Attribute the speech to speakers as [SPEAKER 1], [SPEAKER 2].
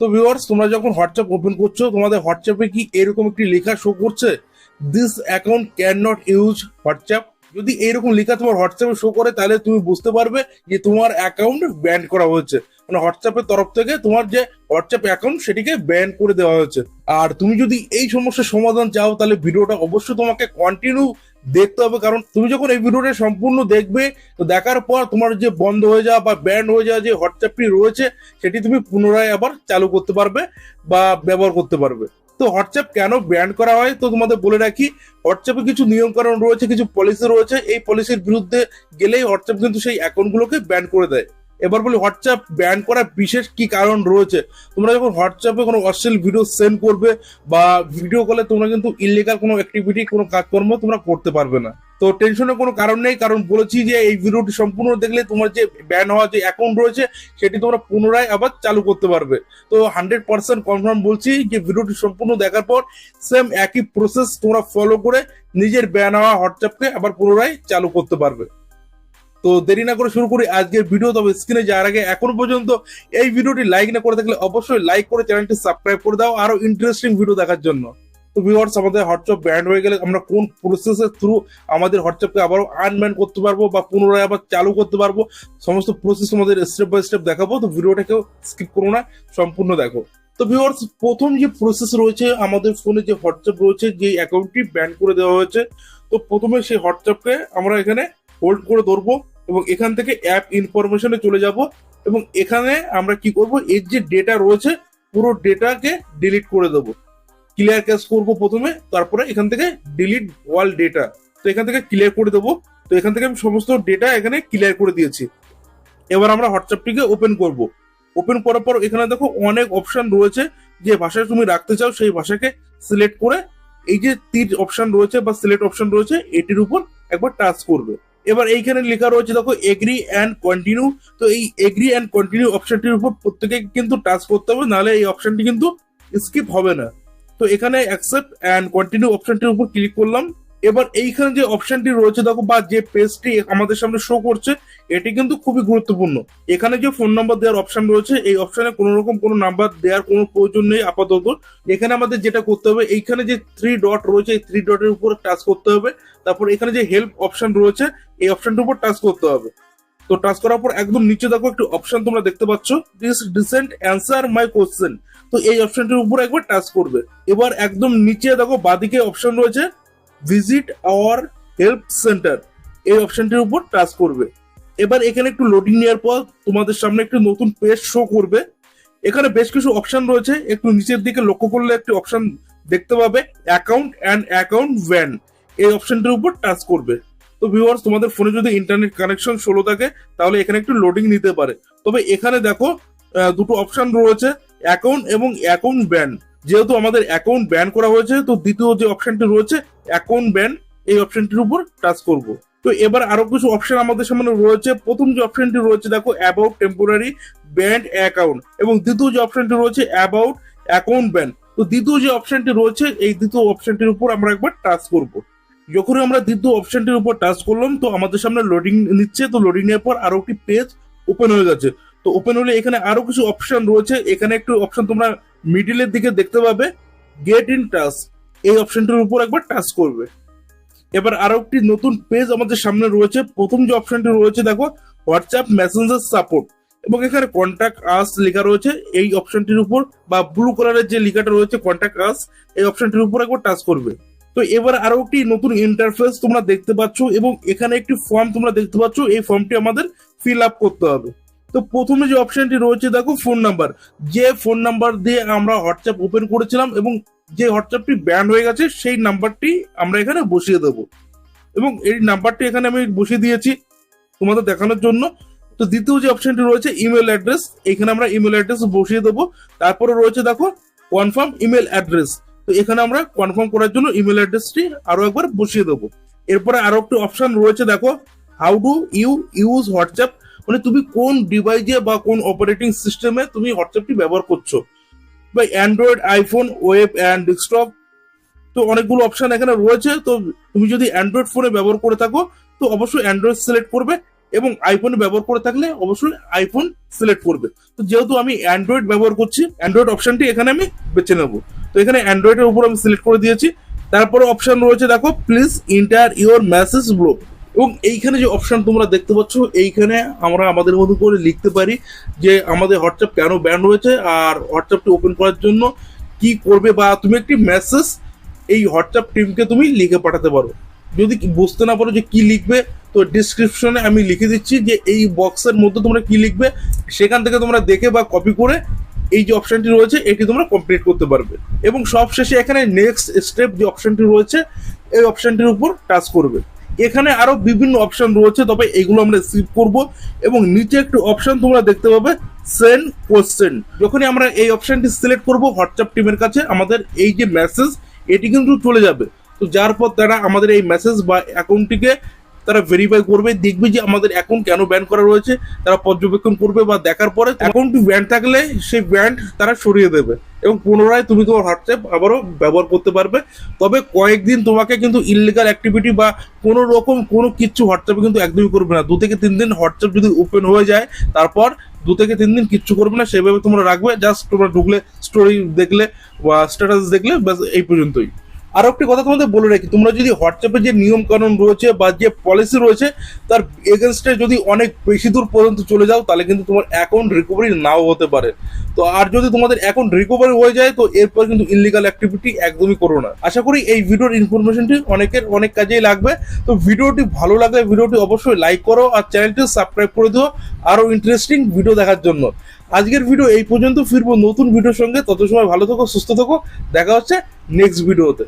[SPEAKER 1] তো ভিউয়ার্স, তোমরা যখন হোয়াটসঅ্যাপ ওপেন করছো, তোমাদের হোয়াটসঅ্যাপে কি এরকম একটি লেখা শো করছে, this account can not use WhatsApp? যদি এইরকম লেখা তোমার হোয়াটসঅ্যাপে শো করে, তাহলে তুমি বুঝতে পারবে যে তোমার অ্যাকাউন্ট ব্যান করা হয়েছে। মানে হোয়াটসঅ্যাপের তরফ থেকে তোমার যে হোয়াটসঅ্যাপ অ্যাকাউন্ট সেটিকে ব্যান করে দেওয়া হয়েছে। আর তুমি যদি এই সমস্যার সমাধান চাও, তাহলে ভিডিওটা অবশ্যই তোমাকে কন্টিনিউ দেখতে হবে, কারণ তুমি যখন এই ভিডিওটা সম্পূর্ণ দেখবে, তো দেখার পর তোমার যে বন্ধ হয়ে যাওয়া বা ব্যান হয়ে যাওয়া যে হোয়াটসঅ্যাপটি রয়েছে, সেটি তুমি পুনরায় আবার চালু করতে পারবে বা ব্যবহার করতে পারবে। তো হোয়াটসঅ্যাপ কেন ব্যান করা হয়, তো তোমাদের বলে রাখি, হোয়াটসঅ্যাপে কিছু নিয়ম কানুন রয়েছে, কিছু পলিসি রয়েছে। এই পলিসির বিরুদ্ধে গেলেই হোয়াটসঅ্যাপ কিন্তু সেই অ্যাকাউন্টগুলোকে ব্যান করে দেয়। এবার বলি হোয়াটসঅ্যাপ ব্যান করার বিশেষ কি কারণ রয়েছে। তোমরা যখন হোয়াটসঅ্যাপে কোনো অশ্লীল ভিডিও সেন্ড করবে বা ভিডিও কলে, তোমরা কিন্তু ইলিগাল কোনো অ্যাক্টিভিটি, কোনো কাজকর্ম তোমরা করতে পারবে না। তো টেনশনের কোনো কারণ নেই, কারণ বলেছি যে এই ভিডিওটি সম্পূর্ণ দেখলে তোমার যে ব্যান হওয়া যে অ্যাকাউন্ট রয়েছে, সেটি তোমরা পুনরায় আবার চালু করতে পারবে। তো 100% কনফার্ম বলছি যে ভিডিওটি সম্পূর্ণ দেখার পর সেম একই প্রসেস তোমরা ফলো করে নিজের ব্যান হওয়া হোয়াটসঅ্যাপকে আবার পুনরায় চালু করতে পারবে। তো দেরি না করে শুরু করি আজকের ভিডিও। তবে স্ক্রিনে যাওয়ার আগে এখনো পর্যন্ত এই ভিডিওটি লাইক না করে থাকলে অবশ্যই লাইক করে চ্যানেলটি সাবস্ক্রাইব করে দাও আরো ইন্টারেস্টিং ভিডিও দেখার জন্য। তো ভিউয়ার্স, আমাদের হোয়াটসঅ্যাপ ব্যান্ড হয়ে গেলে আমরা কোন প্রসেসের থ্রু আমাদের হোয়াটসঅ্যাপকে আবারও আনব্যান করতে পারবো বা পুনরায় আবার চালু করতে পারবো, সমস্ত প্রসেস আমাদের স্টেপ বাই স্টেপ দেখাবো। তো ভিডিওটাকেও স্কিপ করো না, সম্পূর্ণ দেখো। তো ভিউয়ার্স, প্রথম যে প্রসেস রয়েছে, আমাদের ফোনে যে হোয়াটসঅ্যাপ রয়েছে, যে অ্যাকাউন্টটি ব্যান করে দেওয়া হয়েছে, তো প্রথমে সেই হোয়াটসঅ্যাপকে আমরা এখানে হোল্ড করে ধরবো এবং এখান থেকে অ্যাপ ইনফরমেশনে চলে যাব এবং এখানে আমরা কি করব, এর যে ডেটা রয়েছে পুরো ডেটাকে ডিলিট করে দেবো। ক্লিয়ার ক্যাশ করবো প্রথমে, তারপরে এখান থেকে ডিলিট অল ডেটা। তো এখান থেকে ক্লিয়ার করে দেবো। তো এখান থেকে আমি সমস্ত ডেটা এখানে ক্লিয়ার করে দিয়েছি। এবার আমরা হোয়াটসঅ্যাপটিকে ওপেন করব। ওপেন করার পর এখানে দেখো অনেক অপশন রয়েছে। যে ভাষায় তুমি রাখতে চাও সেই ভাষাকে সিলেক্ট করে এই যে তীর অপশন রয়েছে বা সিলেক্ট অপশন রয়েছে, এটির উপর একবার টাচ করবে। এবার এইখানে লেখা রয়েছে দেখো এগ্রি অ্যান্ড কন্টিনিউ। তো এই এগ্রি অ্যান্ড কন্টিনিউ অপশনটির উপর প্রত্যেকে কিন্তু টাচ করতে হবে, নাহলে এই অপশনটি কিন্তু স্কিপ হবে না। তো এখানে অ্যাকসেপ্ট অ্যান্ড কন্টিনিউ অপশনটির উপর ক্লিক করলাম। এবার এইখানে যে অপশনটি রয়েছে দেখো, বা যে পেজটি আমাদের সামনে শো করছে, এটি কিন্তু খুবই গুরুত্বপূর্ণ। এখানে যে ফোন নাম্বার দেওয়ার অপশন রয়েছে, এই অপশনে কোনো রকম কোনো নাম্বার দেওয়ার কোনো প্রয়োজন নেই আপাতত। এখানে আমাদের যেটা করতে হবে, এইখানে যে 3 ডট রয়েছে, এই 3 ডটের উপর টাচ করতে হবে। তারপর এখানে যে হেল্প অপশন রয়েছে, এই অপশনটির উপর টাচ করতে হবে। তো টাচ করার পর একদম নিচে দেখো একটি অপশন তোমরা দেখতে পাচ্ছ, this doesn't answer my question. তো এই অপশনটির উপর একবার টাচ করবে। এবার একদম নিচে দেখো বাদিকে অপশন রয়েছে ভিজিট আওয়ার হেল্প সেন্টার, এই অপশনটির উপর টাচ করবে। এবার এখানে একটু লোডিং নেওয়ার পর তোমাদের সামনে একটি নতুন পেজ শো করবে। এখানে বেশ কিছু অপশন রয়েছে, একটু নিচের দিকে লক্ষ্য করলে একটি অপশন দেখতে পাবে অ্যাকাউন্ট অ্যান্ড অ্যাকাউন্ট ব্যান, এই অপশনটির উপর টাচ করবে। তো ভিউয়ার্স, তোমাদের ফোনে যদি ইন্টারনেট কানেকশন স্লো থাকে, তাহলে এখানে একটু লোডিং নিতে পারে। তবে এখানে দেখো দুটো অপশন রয়েছে, অ্যাকাউন্ট এবং অ্যাকাউন্ট ব্যান। যেহেতু আমাদের অ্যাকাউন্ট ব্যান করা হয়েছে, তো দ্বিতীয় যে অপশনটি রয়েছে অ্যাকাউন্ট ব্যান, এই অপশনটির উপর টাচ করব। তো এবার আরো কিছু অপশন আমাদের সামনে রয়েছে। প্রথম যে অপশনটি রয়েছে দেখো অ্যাবাউট টেম্পোরারি ব্যান্ড অ্যাকাউন্ট, এবং দ্বিতীয় যে অপশনটি রয়েছে অ্যাবাউট অ্যাকাউন্ট ব্যান। তো দ্বিতীয় যে অপশনটি রয়েছে, এই দ্বিতীয় অপশনটির উপর আমরা একবার টাচ করব। যখন আমরা দ্বিতীয় অপশনটির উপর টাচ করলাম, তো আমাদের সামনে লোডিং নিচ্ছে। তো লোডিং নেওয়ার পর আরো একটি পেজ ওপেন হয়ে গেছে। তো ওপেন হলে এখানে আরো কিছু অপশন রয়েছে। এখানে একটু অপশন তোমরা মিডিলের দিকে দেখতে পাবে, গেট ইন টাচ, এই অপশনটির উপর একবার টাচ করবে। এবার আরো একটি নতুন পেজ আমাদের সামনে রয়েছে। প্রথম যে অপশনটি রয়েছে দেখো হোয়াটসঅ্যাপ মেসেঞ্জার সাপোর্ট, এবং এখানে কন্ট্যাক্ট আস লেখা রয়েছে। এই অপশনটির উপর বা ব্লু কালারের যে লেখাটা রয়েছে কন্ট্যাক্ট আস, এই অপশনটির উপর একবার টাচ করবে। তো এবার আরো একটি নতুন ইন্টারফেস তোমরা দেখতে পাচ্ছ, এবং এখানে একটি ফর্ম তোমরা দেখতে পাচ্ছ। এই ফর্মটি আমাদের ফিল আপ করতে হবে। তো প্রথমে যে অপশনটি রয়েছে দেখো ফোন নাম্বার, যে ফোন নাম্বার দিয়ে আমরা হোয়াটসঅ্যাপ ওপেন করেছিলাম এবং যে হোয়াটসঅ্যাপটি ব্যান হয়ে গেছে, সেই নাম্বারটি আমরা এখানে বসিয়ে দেবো, এবং এই নাম্বারটি এখানে আমি বসিয়ে দিয়েছি তোমাদের দেখানোর জন্য। তো দ্বিতীয় যে অপশনটি রয়েছে ইমেল অ্যাড্রেস, এখানে আমরা ইমেল অ্যাড্রেস বসিয়ে দেবো। তারপরে রয়েছে দেখো কনফার্ম ইমেল অ্যাড্রেস, তো এখানে আমরা কনফার্ম করার জন্য ইমেল অ্যাড্রেসটি আরো একবার বসিয়ে দেবো। এরপরে আরো একটি অপশন রয়েছে দেখো how do you use WhatsApp, মানে তুমি কোন ডিভাইসে বা কোন অপারেটিং সিস্টেমে তুমি হোয়াটসঅ্যাপটি ব্যবহার করছো, বা Android, iPhone, web and desktop. তো অনেকগুলো অপশন এখানে রয়েছে। তো তুমি যদি অ্যান্ড্রয়েড ফোনে ব্যবহার করে থাকো, তো অবশ্যই অ্যান্ড্রয়েড সিলেক্ট করবে এবং আইফোনে ব্যবহার করে থাকলে অবশ্যই আইফোন সিলেক্ট করবে। তো যেহেতু আমি অ্যান্ড্রয়েড ব্যবহার করছি, অ্যান্ড্রয়েড অপশনটি এখানে আমি বেছে নেব। তো এখানে অ্যান্ড্রয়েডের উপর আমি সিলেক্ট করে দিয়েছি। তারপরে অপশন রয়েছে দেখো, please enter your message below. এবং এইখানে যে অপশন তোমরা দেখতে পাচ্ছ, এইখানে আমরা আমাদের মতো করে লিখতে পারি যে আমাদের হোয়াটসঅ্যাপ কেন ব্যান হয়েছে আর হোয়াটসঅ্যাপটি ওপেন করার জন্য কি করবে, বা তুমি একটি মেসেজ এই হোয়াটসঅ্যাপ টিমকে তুমি লিখে পাঠাতে পারো। যদি বুঝতে না পারো যে কি লিখবে, তো ডিসক্রিপশনে আমি লিখে দিচ্ছি যে এই বক্সের মধ্যে তোমরা কি লিখবে, সেখান থেকে তোমরা দেখে বা কপি করে এই যে অপশনটি রয়েছে এটি তোমরা কমপ্লিট করতে পারবে। এবং সবশেষে এখানে নেক্সট স্টেপ যে অপশনটি রয়েছে এই অপশনটির উপর টাচ করবে। এখানে আরো বিভিন্ন অপশন রয়েছে, তবে এগুলো আমরা স্কিপ করব। এবং নিচে একটি অপশন তোমরা দেখতে পাবে, সেন্ড কোশ্চেন। যখনই আমরা এই অপশনটি সিলেক্ট করব, হোয়াটসঅ্যাপ টিমের কাছে আমাদের এই যে মেসেজ এটি কিন্তু চলে যাবে। তো যার পর তারা আমাদের এই মেসেজ বা অ্যাকাউন্টটিকে তারা ভেরিফাই করবে, দেখবে যে আমাদের অ্যাকাউন্ট কেন ব্যান করা রয়েছে, তারা পর্যবেক্ষণ করবে বা দেখার পরে অ্যাকাউন্টটি ব্যান থাকলে সেই ব্যান তারা সরিয়ে দেবে এবং পুনরায় তুমি তোমার হোয়াটসঅ্যাপ আবারও ব্যবহার করতে পারবে। তবে কয়েকদিন তোমাকে কিন্তু ইললিগাল অ্যাক্টিভিটি বা কোনো রকম কোনো কিছু হোয়াটসঅ্যাপে কিন্তু একদমই করবে না। 2 থেকে 3 দিন হোয়াটসঅ্যাপ যদি ওপেন হয়ে যায়, তারপর 2 থেকে 3 দিন কিচ্ছু করবে না, সেভাবে তোমরা রাখবে। জাস্ট তোমরা ঢুকলে স্টোরি দেখলে বা স্ট্যাটাস দেখলে, ব্যাস এই পর্যন্তই। আরো একটি কথা তোমাদের বলে রাখি, তোমরা যদি হোয়াটসঅ্যাপে যে নিয়ম কানুন রয়েছে বা যে পলিসি রয়েছে তার এগেনস্টে যদি অনেক বেশি দূর পর্যন্ত চলে যাও, তাহলে কিন্তু তোমার অ্যাকাউন্ট রিকভারি নাও হতে পারে। তো আর যদি তোমাদের অ্যাকাউন্ট রিকভারি হয়ে যায়, তো এরপর কিন্তু ইললিগাল অ্যাক্টিভিটি একদমই করো না। আশা করি এই ভিডিওর ইনফরমেশনটি অনেকের অনেক কাজেই লাগবে। তো ভিডিওটি ভালো লাগলে ভিডিওটি অবশ্যই লাইক করো আর চ্যানেলটি সাবস্ক্রাইব করে দিও আরো ইন্টারেস্টিং ভিডিও দেখার জন্য। আজকের ভিডিও এই পর্যন্ত, ফিরবো নতুন ভিডিওর সঙ্গে। তত সময় ভালো থেকো, সুস্থ থেকো, দেখা হচ্ছে নেক্সট ভিডিওতে।